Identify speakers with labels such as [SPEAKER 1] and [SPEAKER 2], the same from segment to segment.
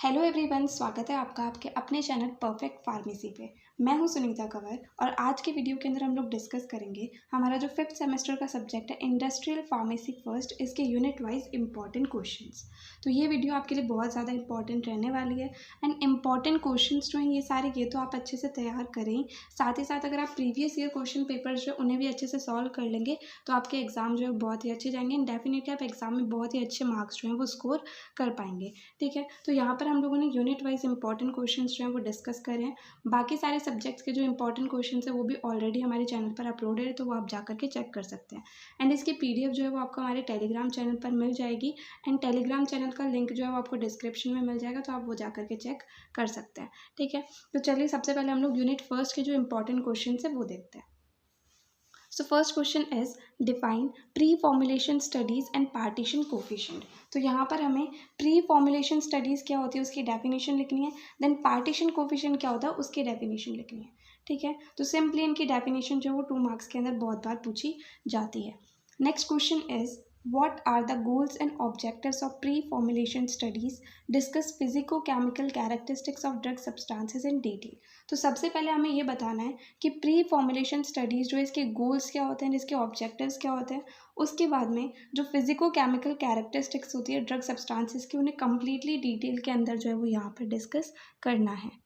[SPEAKER 1] Hello everyone, स्वागत है आपका आपके अपने चैनल परफेक्ट फार्मेसी पे। मैं हूं सुनीता कंवर और आज के वीडियो के अंदर हम लोग डिस्कस करेंगे हमारा जो 5th सेमेस्टर का सब्जेक्ट है इंडस्ट्रियल फार्मेसी फर्स्ट, इसके यूनिट वाइज इंपॉर्टेंट क्वेश्चंस। तो ये वीडियो आपके लिए बहुत ज़्यादा इंपॉर्टेंट रहने वाली है एंड इंपॉर्टेंट क्वेश्चंस जो हैं ये सारे ये तो आप अच्छे से तैयार करें, साथ ही साथ अगर आप प्रीवियस ईयर क्वेश्चन पेपर्स जो उन्हें भी अच्छे से सॉल्व कर लेंगे तो आपके एग्जाम जो है बहुत ही अच्छे जाएंगे एंड डेफिनेटली आप एग्जाम में बहुत ही अच्छे मार्क्स जो हैं वो स्कोर कर पाएंगे। ठीक है, तो यहाँ पर हम लोगों ने यूनिट वाइज इंपॉर्टेंट क्वेश्चंस जो हैं वो डिस्कस करें हैं। बाकी सारे सब्जेक्ट्स के जो इंपॉर्टेंट क्वेश्चंस है वो भी ऑलरेडी हमारे चैनल पर अपलोडेड है, तो वो आप जा करके चेक कर सकते हैं। एंड इसकी पीडीएफ जो है वो आपको हमारे टेलीग्राम चैनल पर मिल जाएगी एंड टेलीग्राम चैनल का लिंक जो है वो आपको डिस्क्रिप्शन में मिल जाएगा, तो आप वो जा करके चेक कर सकते हैं। ठीक है, तो चलिए सबसे पहले हम लोग यूनिट फर्स्ट के जो इंपॉर्टेंट क्वेश्चन है वो देखते हैं। So first question is define pre-formulation studies and partition coefficient। तो यहाँ पर हमें pre-formulation studies क्या होती है उसकी डेफिनेशन लिखनी है, देन partition coefficient क्या होता है उसकी डेफिनेशन लिखनी है। ठीक है, तो सिंपली इनकी डेफिनेशन जो वो 2 मार्क्स के अंदर बहुत बार पूछी जाती है। Next question is what are the goals and objectives of pre-formulation studies? Discuss physico-chemical characteristics of drug substances in detail। तो सबसे पहले हमें ये बताना है कि प्री फॉर्मुलेशन स्टडीज़ जो इसके गोल्स क्या होते हैं, इसके ऑब्जेक्टिव्स क्या होते हैं। उसके बाद में जो फिजिको केमिकल कैरेक्टरिस्टिक्स होती है ड्रग सब्सटेंसेस की, उन्हें कम्प्लीटली डिटेल के अंदर जो है वो यहाँ पर डिस्कस करना है।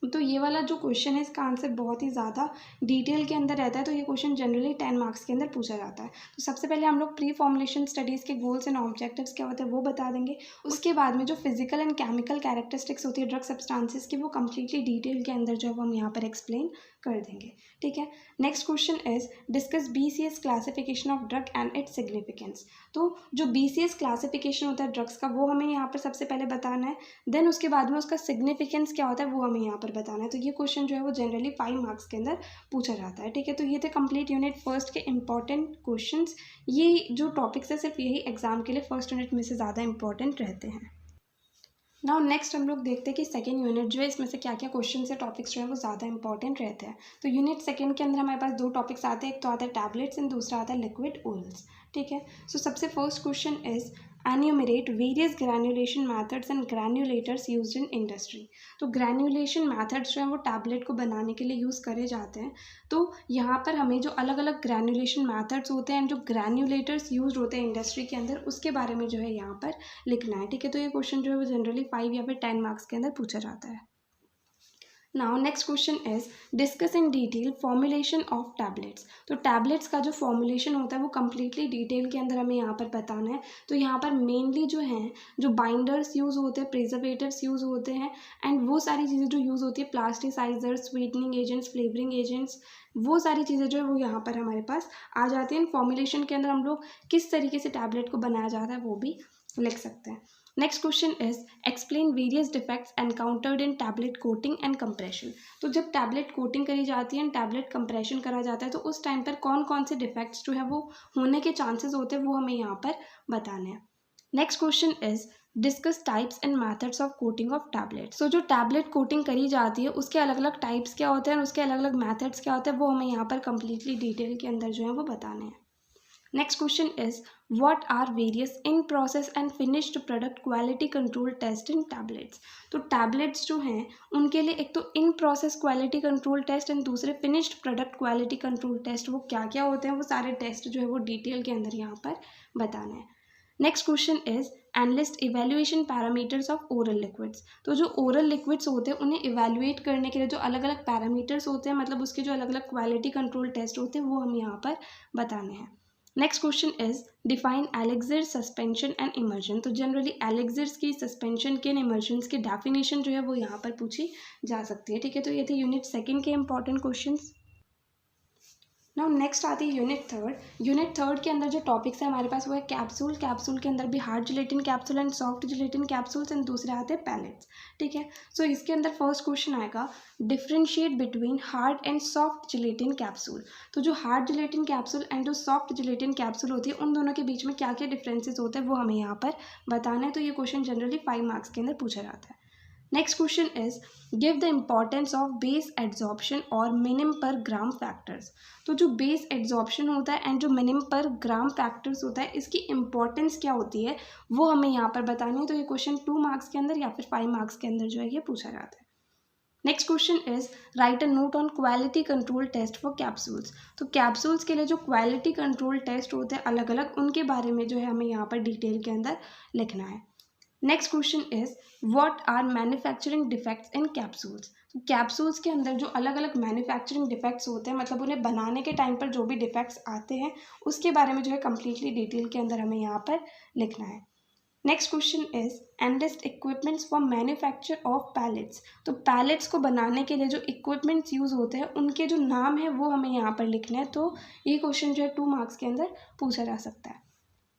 [SPEAKER 1] तो ये वाला जो क्वेश्चन है इसका आंसर बहुत ही ज़्यादा डिटेल के अंदर रहता है, तो ये क्वेश्चन जनरली 10 मार्क्स के अंदर पूछा जाता है। तो सबसे पहले हम लोग प्री फॉर्मुलेशन स्टडीज़ के गोल्स एंड ऑब्जेक्टिव्स क्या होते हैं वो बता देंगे। उसके बाद में जो फिजिकल एंड केमिकल कैरेक्टरिस्टिक्स होती है ड्रग सब्सटेंसेस की, वो कम्प्लीटली डिटेल के अंदर जो है वो हम यहाँ पर एक्सप्लेन कर देंगे। ठीक है, next question is discuss BCS classification of drug and its significance. तो जो BCS क्लासिफिकेशन होता है ड्रग्स का वो हमें यहाँ पर सबसे पहले बताना है, देन उसके बाद में उसका सिग्निफिकेंस क्या होता है वो हमें यहाँ पर बताना है। तो ये क्वेश्चन जो है वो जनरली 5 मार्क्स के अंदर पूछा जाता है। ठीक है, तो ये थे कंप्लीट यूनिट फर्स्ट के इंपॉर्टेंट क्वेश्चंस। ये जो टॉपिक्स है सिर्फ यही एग्जाम के लिए फर्स्ट यूनिट में से ज़्यादा इंपॉर्टेंट रहते हैं। नाउ नेक्स्ट हम लोग देखते हैं कि सेकेंड यूनिट जो है इसमें से क्या क्या क्वेश्चन से टॉपिक्स जो है वो ज़्यादा इंपॉर्टेंट रहते हैं। तो यूनिट सेकेंड के अंदर हमारे पास 2 टॉपिक्स आते हैं, एक तो आता है टैबलेट्स एंड दूसरा आता है लिक्विड ओरल्स। ठीक है, सो सबसे first question is enumerate various granulation methods and granulators used in industry. तो ग्रैन्युलेशन मैथड्स जो है वो टैबलेट को बनाने के लिए यूज़ करे जाते हैं। तो यहाँ पर हमें जो अलग अलग ग्रैन्युलेशन मैथड्स होते हैं, जो ग्रैन्युलेटर्स यूज होते हैं इंडस्ट्री के अंदर, उसके बारे में जो है यहाँ पर लिखना है। ठीक है, तो ये क्वेश्चन जो है वो जनरली 5 या फिर 10 मार्क्स के अंदर पूछा जाता है। Now next question is discuss in detail formulation of tablets. तो टैबलेट्स का जो फॉर्मुलेशन होता है वो कम्प्लीटली डिटेल के अंदर हमें यहाँ पर बताना है। तो यहाँ पर मेनली जो हैं जो बाइंडर्स यूज़ होते हैं, प्रिजर्वेटिव्स यूज़ होते हैं एंड वो सारी चीज़ें जो यूज़ होती है, plasticisers, sweetening agents, flavouring agents, वो सारी चीज़ें जो है वो यहाँ पर हमारे पास आ जाती हैं। फॉर्मुलेशन के अंदर हम लोग किस तरीके से टैबलेट को बनाया जाता है वो भी लिख सकते हैं। Next question is explain various defects encountered in tablet coating and compression. तो जब टैबलेट कोटिंग करी जाती है एंड टैबलेट कंप्रेशन करा जाता है तो उस टाइम पर कौन कौन से डिफेक्ट्स जो है वो होने के चांसेस होते हैं वो हमें यहाँ पर बताने हैं। Next question is discuss types and methods of coating of tablets. तो जो टैबलेट कोटिंग करी जाती है उसके अलग अलग टाइप्स क्या होते हैं और उसके अलग अलग मैथड्स क्या होते हैं वो हमें यहाँ पर कम्प्लीटली डिटेल के अंदर जो है वो बताने हैं। Next question is what are various in process and finished product quality control test in tablets. तो टैबलेट्स जो हैं उनके लिए एक तो in process quality control test and दूसरे finished product quality control test, वो क्या क्या होते हैं वो सारे टेस्ट जो है वो डिटेल के अंदर यहाँ पर बताना है। Next question is analyst evaluation parameters of oral liquids. तो जो ओरल लिक्विड्स होते हैं उन्हें इवेल्युएट करने के लिए जो अलग अलग पैरामीटर्स होते हैं, मतलब उसके जो अलग अलग क्वालिटी कंट्रोल टेस्ट होते हैं वो हम यहाँ पर बताने हैं। Next question is define elixir suspension and emulsion. तो जनरली एलेक्सिर्स की सस्पेंशन के इमर्जन्स की डेफिनेशन जो है वो यहाँ पर पूछी जा सकती है। ठीक है, तो ये थे यूनिट सेकंड के इंपॉर्टेंट क्वेश्चंस। नाउ नेक्स्ट आती है यूनिट थर्ड। यूनिट थर्ड के अंदर जो टॉपिक्स है हमारे पास वो है कैप्सूल। कैप्सूल के अंदर भी hard gelatin capsule and soft gelatin capsules and दूसरे आते हैं पैलेट्स। ठीक है, सो इसके अंदर फर्स्ट क्वेश्चन आएगा differentiate between hard and soft gelatin capsule. तो जो हार्ड जिलेटिन कैप्सूल एंड जो सॉफ्ट जिलेटिन कैप्सूल होती है उन दोनों के बीच में क्या क्या डिफरेंसेस होते हैं वो हमें यहाँ पर बताना है। तो ये क्वेश्चन जनरली 5 मार्क्स के अंदर पूछा जाता है। Next question is give the importance of base adsorption और मिनिम पर ग्राम फैक्टर्स। तो जो बेस एड्जॉर्प्शन होता है एंड जो मिनिम पर ग्राम फैक्टर्स होता है, इसकी इंपॉर्टेंस क्या होती है वो हमें यहाँ पर बतानी है। तो ये क्वेश्चन 2 मार्क्स के अंदर या फिर 5 मार्क्स के अंदर जो है ये पूछा जाता है। Next question is write a note on quality control test for capsules. तो कैप्सूल्स के लिए जो क्वालिटी कंट्रोल टेस्ट होते हैं अलग अलग, उनके बारे में जो है हमें यहाँ पर डिटेल के अंदर लिखना है। Next question is what are manufacturing defects in capsules. तो कैप्सूल्स के अंदर जो अलग अलग मैन्युफैक्चरिंग डिफेक्ट्स होते हैं, मतलब उन्हें बनाने के टाइम पर जो भी डिफेक्ट्स आते हैं उसके बारे में जो है कम्प्लीटली डिटेल के अंदर हमें यहाँ पर लिखना है। Next question is enlist equipments for manufacture of pellets. तो पैलेट्स को बनाने के लिए जो इक्विपमेंट्स यूज़ होते हैं उनके जो नाम है वो हमें यहाँ पर लिखना है। तो ये क्वेश्चन जो है 2 मार्क्स के अंदर पूछा जा सकता है।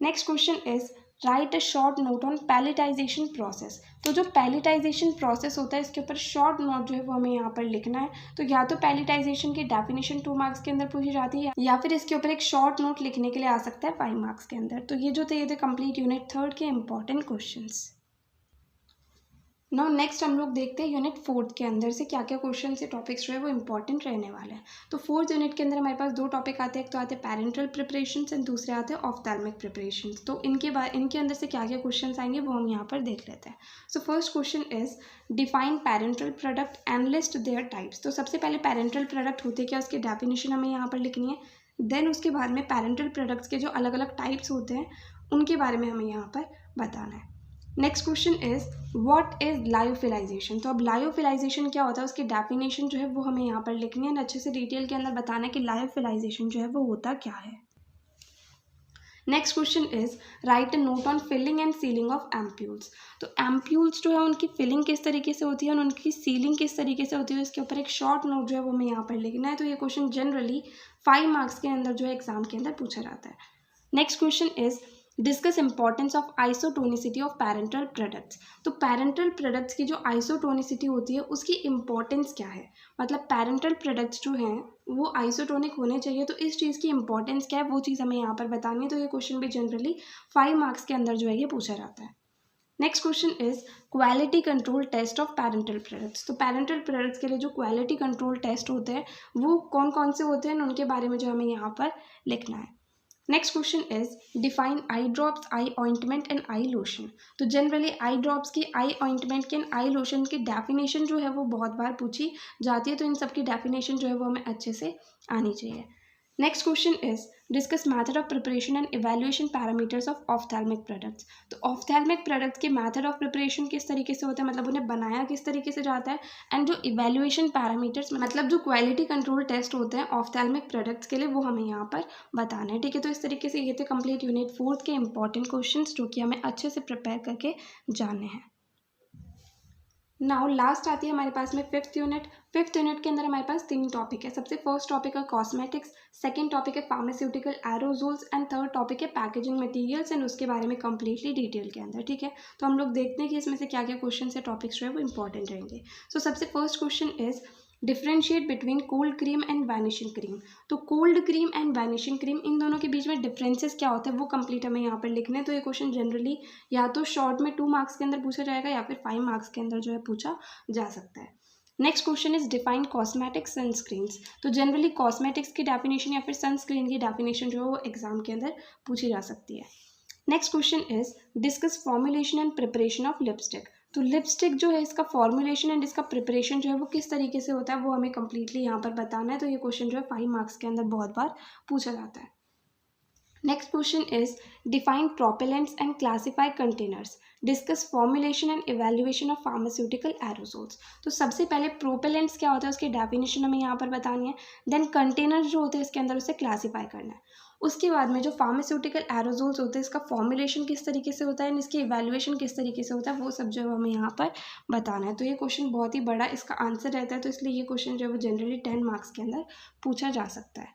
[SPEAKER 1] Next question is write a short note on pelletization process. तो जो पैलेटाइजेशन प्रोसेस होता है इसके ऊपर शॉर्ट नोट जो है वो हमें यहाँ पर लिखना है। तो या तो पैलेटाइजेशन की डेफिनेशन 2 मार्क्स के अंदर पूछी जाती है या फिर इसके ऊपर एक शॉर्ट नोट लिखने के लिए आ सकता है 5 मार्क्स के अंदर। तो ये जो थे कंप्लीट यूनिट 3 के इंपॉर्टेंट क्वेश्चंस। नाउ नेक्स्ट हम लोग देखते हैं यूनिट 4 के अंदर से क्या क्या क्वेश्चन से टॉपिक्स जो है वो इंपॉर्टेंट रहने वाले हैं। तो 4th यूनिट के अंदर हमारे पास 2 टॉपिक आते हैं, एक तो आते हैं पेरेंटल प्रिपरेशंस एंड दूसरे आते हैं ऑफ्थैल्मिक प्रिपरेशंस। तो इनके अंदर से क्या क्या क्वेश्चन आएंगे वो हम यहाँ पर देख लेते हैं। So first question is define parental product and list there types. तो सबसे पहले पेरेंटल प्रोडक्ट होते क्या, उसकी डेफिनेशन हमें यहाँ पर लिखनी है। देन उसके बाद में पेरेंटल प्रोडक्ट्स के जो अलग अलग टाइप्स होते हैं उनके बारे में हमें यहाँ पर बताना है। Next question is what is lyophilization. तो अब लायोफिलाइजेशन क्या होता है उसकी डेफिनेशन जो है वो हमें यहाँ पर लिखनी है और अच्छे से डिटेल के अंदर बताना है कि लायोफिलाइजेशन जो है वो होता क्या है। Next question is write a note on filling and sealing of ampoules. तो एम्प्यूल्स जो है उनकी फिलिंग किस तरीके से होती है और उनकी सीलिंग किस तरीके से होती है, इसके ऊपर एक शॉर्ट नोट जो है वो हमें यहाँ पर लिखना है। तो ये क्वेश्चन जनरली 5 मार्क्स के अंदर जो है एग्जाम के अंदर पूछा जाता है। Next question is discuss importance of isotonicity of parenteral products. तो पैरेंटल प्रोडक्ट्स की जो आइसोटोनिसिटी होती है उसकी इंपॉर्टेंस क्या है, मतलब पैरेंटल प्रोडक्ट्स जो हैं वो आइसोटोनिक होने चाहिए, तो इस चीज़ की इंपॉर्टेंस क्या है वो चीज़ हमें यहाँ पर बतानी है। तो ये क्वेश्चन भी जनरली 5 मार्क्स के अंदर जो है ये पूछा जाता है। Next question is quality control test of parenteral products. तो पैरेंटल प्रोडक्ट्स के लिए जो क्वालिटी कंट्रोल टेस्ट होते हैं वो कौन कौन से होते हैं उनके बारे में जो हमें यहाँ पर लिखना है। Next question is define eye drops, I ointment and I lotion. तो जनरली आई ड्रॉप्स की, आई ऑइंटमेंट की एंड आई लोशन की डेफिनेशन जो है वो बहुत बार पूछी जाती है, तो इन सब की डेफिनेशन जो है वो हमें अच्छे से आनी चाहिए। Next question is discuss method of preparation and evaluation parameters of ophthalmic products. तो ऑफ्थैल्मिक प्रोडक्ट्स के मैथड ऑफ प्रिपरेशन किस तरीके से होता है, मतलब उन्हें बनाया किस तरीके से जाता है, एंड जो इवैल्यूएशन पैरामीटर्स मतलब जो क्वालिटी कंट्रोल टेस्ट होते हैं ऑफ्थैल्मिक प्रोडक्ट्स के लिए वो हमें यहाँ पर बताना है। ठीक है, तो इस तरीके से ये थे कंप्लीट यूनिट 4 के इंपॉर्टेंट क्वेश्चन जो कि हमें अच्छे से प्रिपेयर करके जानने हैं। नाउ लास्ट आती है हमारे पास में 5th यूनिट। 5th यूनिट के अंदर हमारे पास 3 टॉपिक है। सबसे फर्स्ट टॉपिक है कॉस्मेटिक्स, सेकंड टॉपिक है pharmaceutical aerosols and third topic है पैकेजिंग मटेरियल्स एंड उसके बारे में कंप्लीटली डिटेल के अंदर। ठीक है, तो हम लोग देखते हैं कि इसमें से क्या क्या क्वेश्चन या टॉपिक्स जो है वो इंपॉर्टेंट रहेंगे। सो सबसे first question is differentiate between cold cream and vanishing cream. तो cold cream and vanishing cream इन दोनों के बीच में डिफरेंसेस क्या होते हैं वो कंप्लीट हमें यहाँ पर लिखने हैं। तो ये क्वेश्चन जनरली या तो शॉर्ट में 2 मार्क्स के अंदर पूछा जाएगा या फिर 5 मार्क्स के अंदर जो है पूछा जा सकता है। Next question is define cosmetics sunscreens. तो जनरली कॉस्मेटिक्स की डेफिनेशन या फिर सनस्क्रीन की डेफिनेशन जो है वो एग्जाम के अंदर पूछी जा सकती है। Next question is discuss formulation and preparation of lipstick. तो लिपस्टिक जो है इसका फॉर्मुलेशन एंड इसका प्रिपरेशन जो है वो किस तरीके से होता है वो हमें कंप्लीटली यहाँ पर बताना है। तो ये क्वेश्चन जो है 5 मार्क्स के अंदर बहुत बार पूछा जाता है। Next question is define propellants and classify containers, discuss formulation and evaluation of pharmaceutical aerosols. तो सबसे पहले प्रोपेलेंट्स क्या होता है उसकी डेफिनेशन हमें यहाँ पर बतानी है। देन कंटेनर्स जो होते हैं इसके अंदर उसे क्लासीफाई करना है। उसके बाद में जो फार्मास्यूटिकल एरोजोल्स होते हैं इसका फॉर्मुलेशन किस तरीके से होता है एंड इसकी इवैल्यूएशन किस तरीके से होता है वो सब जो है हमें यहाँ पर बताना है। तो ये क्वेश्चन बहुत ही बड़ा इसका आंसर रहता है, तो इसलिए ये क्वेश्चन जो है वो जनरली 10 मार्क्स के अंदर पूछा जा सकता है।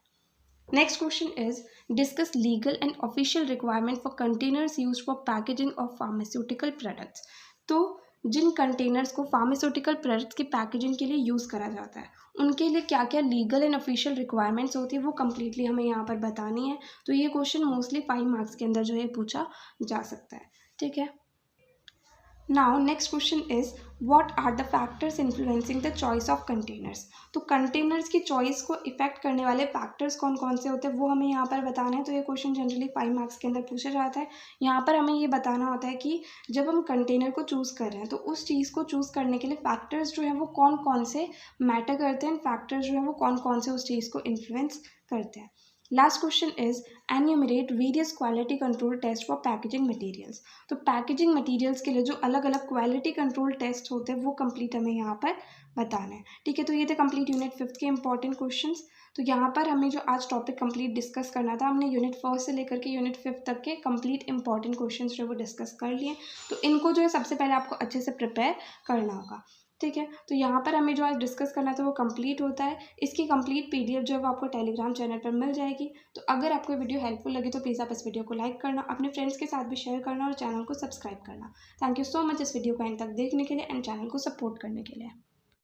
[SPEAKER 1] Next question is discuss legal and official requirement for containers used for packaging of pharmaceutical products. तो जिन कंटेनर्स को फार्मास्यूटिकल प्रोडक्ट्स की पैकेजिंग के लिए यूज़ करा जाता है उनके लिए क्या क्या लीगल एंड ऑफिशियल रिक्वायरमेंट्स होती है वो कम्प्लीटली हमें यहाँ पर बतानी है। तो ये क्वेश्चन मोस्टली 5 मार्क्स के अंदर जो है पूछा जा सकता है। ठीक है, now next question is what are the factors influencing the choice of containers. तो कंटेनर्स की चॉइस को इफेक्ट करने वाले फैक्टर्स कौन कौन से होते हैं वो हमें यहाँ पर बताना है। तो ये क्वेश्चन जनरली 5 मार्क्स के अंदर पूछा जाता है। यहाँ पर हमें ये बताना होता है कि जब हम कंटेनर को चूज़ कर रहे हैं तो उस चीज़ को चूज़ करने के लिए फैक्टर्स जो हैं वो कौन कौन से मैटर करते हैं, फैक्टर्स जो हैं वो कौन कौन से उस चीज़ को इन्फ्लुएंस करते हैं। Last question is enumerate various quality control test for packaging materials. तो पैकेजिंग मटेरियल्स के लिए जो अलग अलग क्वालिटी कंट्रोल टेस्ट होते हैं वो कंप्लीट हमें यहाँ पर बताना है। ठीक है, तो ये थे कंप्लीट यूनिट 5 के इंपॉर्टेंट क्वेश्चंस। तो यहाँ पर हमें जो आज टॉपिक कंप्लीट डिस्कस करना था, हमने यूनिट 1 से लेकर के यूनिट 5 तक के कंप्लीट इंपॉर्टेंट क्वेश्चंस जो वो डिस्कस कर लिए। तो इनको जो है सबसे पहले आपको अच्छे से प्रिपेयर करना होगा। ठीक है, तो यहाँ पर हमें जो आज डिस्कस करना था वो कंप्लीट होता है। इसकी कंप्लीट पीडीएफ जो है वो आपको टेलीग्राम चैनल पर मिल जाएगी। तो अगर आपको वीडियो हेल्पफुल लगी तो प्लीज़ आप इस वीडियो को लाइक करना, अपने फ्रेंड्स के साथ भी शेयर करना और चैनल को सब्सक्राइब करना। थैंक यू सो मच इस वीडियो को एंड तक देखने के लिए एंड चैनल को सपोर्ट करने के लिए।